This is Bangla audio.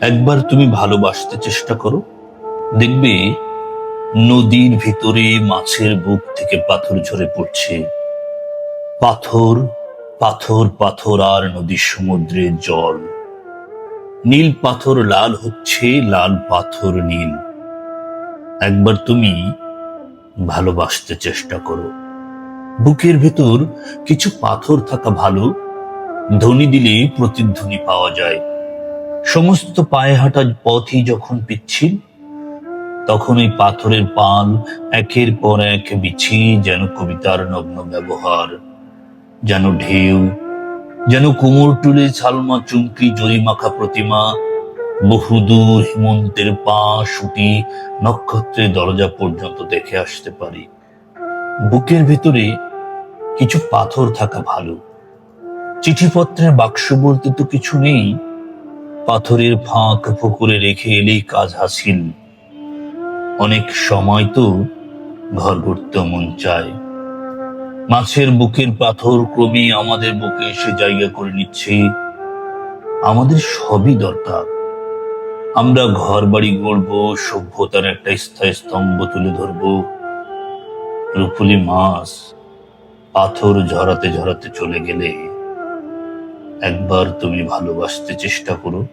একবার তুমি ভালোবাসতে চেষ্টা করো, দেখবে নদীর ভিতরে মাছের বুক থেকে পাথর ঝরে পড়ছে। পাথর, পাথর, পাথর, আর নদীর সমুদ্রের জল। নীল পাথর লাল হচ্ছে, লাল পাথর নীল। একবার তুমি ভালোবাসতে চেষ্টা করো। বুকের ভেতর কিছু পাথর থাকা ভালো, ধ্বনি দিলে প্রতিধ্বনি পাওয়া যায়। সমস্ত পায়ে হাঁটা পথই যখন পিচ্ছিল, তখন ওই পাথরের পাল একের পর এক বিছিয়ে যেন কবিতার নগ্ন ব্যবহার, যেন ঢেউ, যেন কুমোরটুলে ছালমা চুমকি জরিমাখা প্রতিমা। বহুদূর হেমন্তের পা সুটি নক্ষত্রের দরজা পর্যন্ত দেখে আসতে পারি। বুকের ভেতরে কিছু পাথর থাকা ভালো। চিঠিপত্রের বাক্স বলতে তো কিছু নেই, পাথরের ফাঁক ফুকুরে রেখে এলেই কাজ হাসিল। অনেক সময় তো ঘর করতে মন চায়। মাছের বুকের পাথর ক্রমেই আমাদের বুকে এসে জায়গা করে নিচ্ছে। আমাদের সবই দরকার। আমরা ঘর বাড়ি গড়বো, সভ্যতার একটা স্থায়ী স্তম্ভ তুলে ধরবো। রুপুলি মাছ পাথর ঝরাতে ঝরাতে চলে গেলে একবার তুমি ভালোবাসতে চেষ্টা করো।